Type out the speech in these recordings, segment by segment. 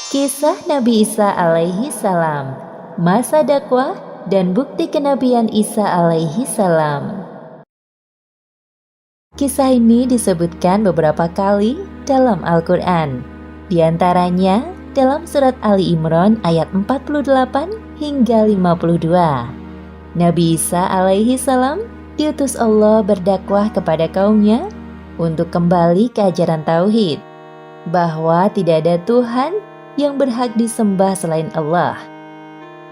Kisah Nabi Isa alaihi salam, masa dakwah dan bukti kenabian Isa alaihi salam. Kisah ini disebutkan beberapa kali dalam Al-Quran. Di antaranya dalam surat Ali Imran ayat 48 hingga 52. Nabi Isa alaihi salam diutus Allah berdakwah kepada kaumnya untuk kembali ke ajaran tauhid, bahwa tidak ada Tuhan yang berhak disembah selain Allah.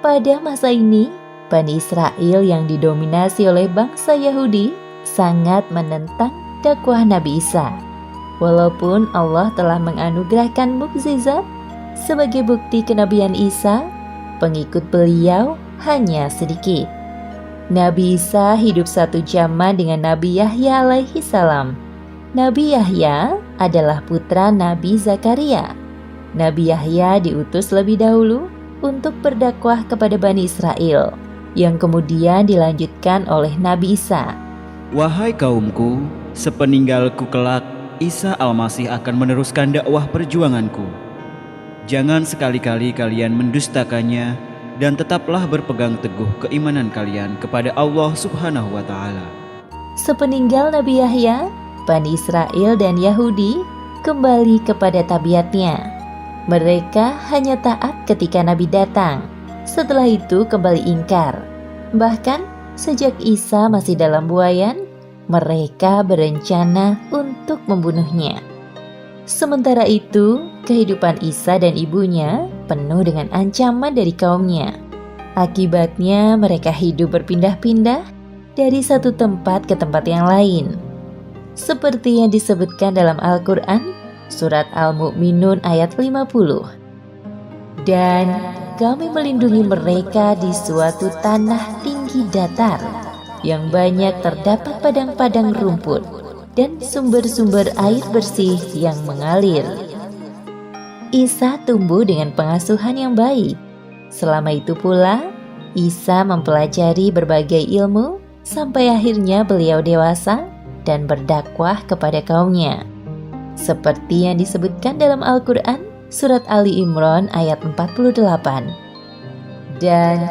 Pada masa ini, Bani Israel yang didominasi oleh bangsa Yahudi sangat menentang dakwah Nabi Isa. Walaupun Allah telah menganugerahkan mukjizat sebagai bukti kenabian Isa, pengikut beliau hanya sedikit. Nabi Isa hidup satu zaman dengan Nabi Yahya alaihi salam. Nabi Yahya adalah putra Nabi Zakaria. Nabi Yahya diutus lebih dahulu untuk berdakwah kepada Bani Israel, yang kemudian dilanjutkan oleh Nabi Isa. Wahai kaumku, sepeninggalku kelak, Isa Al-Masih akan meneruskan dakwah perjuanganku. Jangan sekali-kali kalian mendustakannya, dan tetaplah berpegang teguh keimanan kalian kepada Allah Subhanahu wa Ta'ala. Sepeninggal Nabi Yahya, Bani Israel dan Yahudi kembali kepada tabiatnya. Mereka hanya taat ketika Nabi datang. Setelah itu kembali ingkar. Bahkan sejak Isa masih dalam buayan, mereka berencana untuk membunuhnya. Sementara itu, kehidupan Isa dan ibunya penuh dengan ancaman dari kaumnya. Akibatnya mereka hidup berpindah-pindah dari satu tempat ke tempat yang lain. Seperti yang disebutkan dalam Al-Quran, Surat Al-Mu'minun ayat 50. Dan kami melindungi mereka di suatu tanah tinggi datar, yang banyak terdapat padang-padang rumput dan sumber-sumber air bersih yang mengalir. Isa tumbuh dengan pengasuhan yang baik. Selama itu pula, Isa mempelajari berbagai ilmu sampai akhirnya beliau dewasa dan berdakwah kepada kaumnya. Seperti yang disebutkan dalam Al-Quran, Surat Ali Imran ayat 48. Dan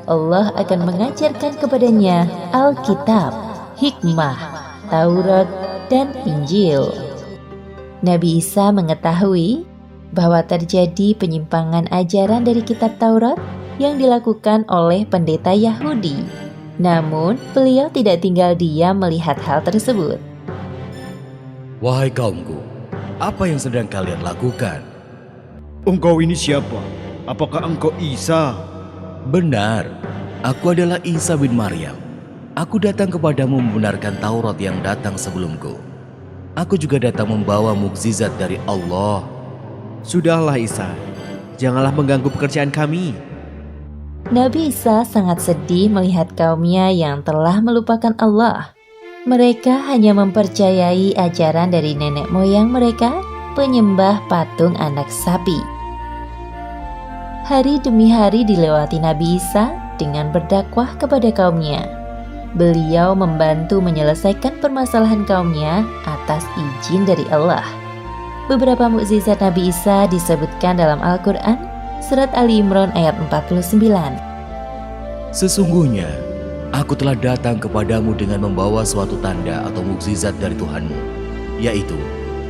Allah akan mengajarkan kepadanya Alkitab, hikmah, Taurat, dan Injil. Nabi Isa mengetahui bahwa terjadi penyimpangan ajaran dari kitab Taurat yang dilakukan oleh pendeta Yahudi. Namun, beliau tidak tinggal diam melihat hal tersebut. Wahai kaumku, apa yang sedang kalian lakukan? Engkau ini siapa? Apakah engkau Isa? Benar, aku adalah Isa bin Maryam. Aku datang kepadamu membenarkan Taurat yang datang sebelumku. Aku juga datang membawa mukjizat dari Allah. Sudahlah Isa, janganlah mengganggu pekerjaan kami. Nabi Isa sangat sedih melihat kaumnya yang telah melupakan Allah. Mereka hanya mempercayai ajaran dari nenek moyang mereka, penyembah patung anak sapi. Hari demi hari dilewati Nabi Isa dengan berdakwah kepada kaumnya. Beliau membantu menyelesaikan permasalahan kaumnya atas izin dari Allah. Beberapa mukjizat Nabi Isa disebutkan dalam Al-Quran, Surat Ali Imran ayat 49. Sesungguhnya, aku telah datang kepadamu dengan membawa suatu tanda atau mukjizat dari Tuhanmu, yaitu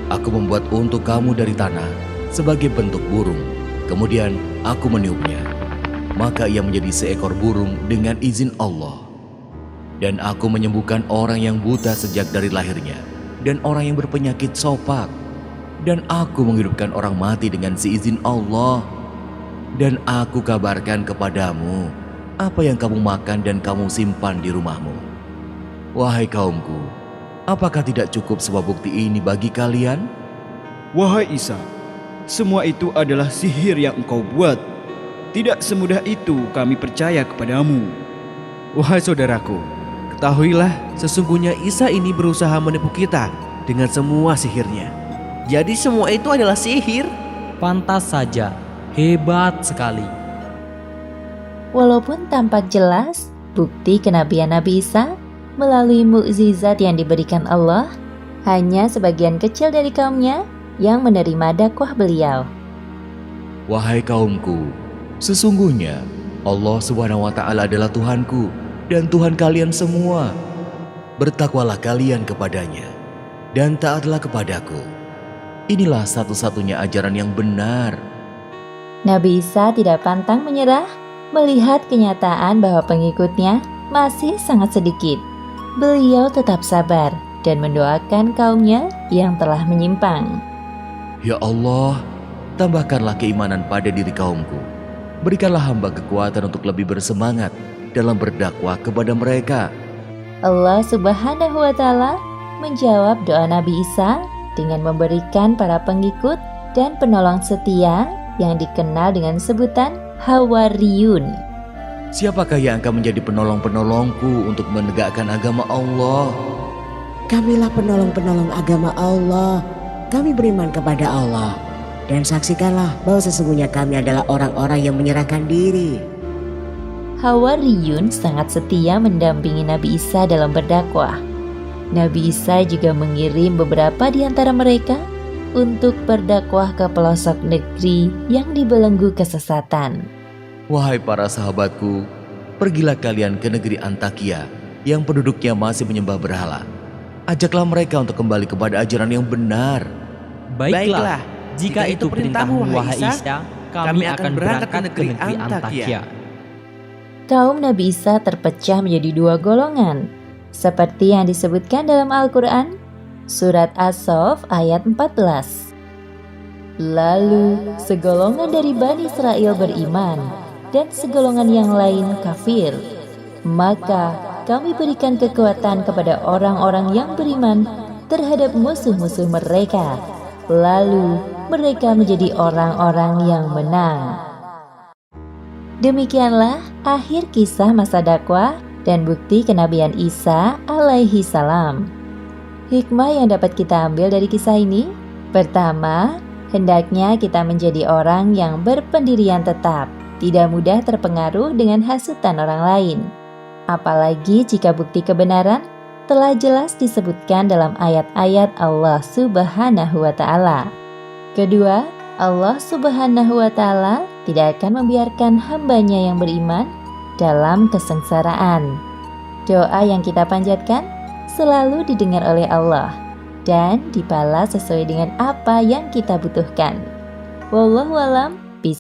aku membuat untuk kamu dari tanah sebagai bentuk burung. Kemudian aku meniupnya, maka ia menjadi seekor burung dengan izin Allah. Dan aku menyembuhkan orang yang buta sejak dari lahirnya, dan orang yang berpenyakit sopak. Dan aku menghidupkan orang mati dengan seizin Allah. Dan aku kabarkan kepadamu apa yang kamu makan dan kamu simpan di rumahmu. Wahai kaumku, apakah tidak cukup sebuah bukti ini bagi kalian? Wahai Isa, semua itu adalah sihir yang engkau buat. Tidak semudah itu kami percaya kepadamu. Wahai saudaraku, ketahuilah sesungguhnya Isa ini berusaha menipu kita dengan semua sihirnya. Jadi semua itu adalah sihir? Pantas saja, hebat sekali. Walaupun tampak jelas bukti kenabian Nabi Isa melalui mukjizat yang diberikan Allah, hanya sebagian kecil dari kaumnya yang menerima dakwah beliau. Wahai kaumku, sesungguhnya Allah Subhanahu wa Ta'ala adalah Tuhanku dan Tuhan kalian semua. Bertakwalah kalian kepadanya dan taatlah kepadaku. Inilah satu-satunya ajaran yang benar. Nabi Isa tidak pantang menyerah melihat kenyataan bahwa pengikutnya masih sangat sedikit. Beliau tetap sabar dan mendoakan kaumnya yang telah menyimpang. Ya Allah, tambahkanlah keimanan pada diri kaumku. Berikanlah hamba kekuatan untuk lebih bersemangat dalam berdakwah kepada mereka. Allah Subhanahu wa Ta'ala menjawab doa Nabi Isa dengan memberikan para pengikut dan penolong setia yang dikenal dengan sebutan Hawariyun. Siapakah yang akan menjadi penolong-penolongku untuk menegakkan agama Allah? Kamilah penolong-penolong agama Allah. Kami beriman kepada Allah. Dan saksikanlah bahwa sesungguhnya kami adalah orang-orang yang menyerahkan diri. Hawariyun sangat setia mendampingi Nabi Isa dalam berdakwah. Nabi Isa juga mengirim beberapa di antara mereka untuk berdakwah ke pelosok negeri yang dibelenggu kesesatan. Wahai para sahabatku, pergilah kalian ke negeri Antakia yang penduduknya masih menyembah berhala. Ajaklah mereka untuk kembali kepada ajaran yang benar. Baiklah, jika itu perintahmu wahai Isa, kami akan berangkat ke negeri Antakia. Kaum Nabi Isa terpecah menjadi dua golongan, seperti yang disebutkan dalam Al-Quran, Surat As-Saff ayat 14. Lalu segolongan dari Bani Israel beriman, dan segolongan yang lain kafir. Maka kami berikan kekuatan kepada orang-orang yang beriman terhadap musuh-musuh mereka. Lalu mereka menjadi orang-orang yang menang. Demikianlah akhir kisah masa dakwah dan bukti kenabian Isa alaihi salam. Hikmah yang dapat kita ambil dari kisah ini: pertama, hendaknya kita menjadi orang yang berpendirian tetap, tidak mudah terpengaruh dengan hasutan orang lain. Apalagi jika bukti kebenaran telah jelas disebutkan dalam ayat-ayat Allah Subhanahu wa Ta'ala. Kedua, Allah Subhanahu wa Ta'ala tidak akan membiarkan hambanya yang beriman dalam kesengsaraan. Doa yang kita panjatkan selalu didengar oleh Allah dan dibalas sesuai dengan apa yang kita butuhkan. Wallahu a'lam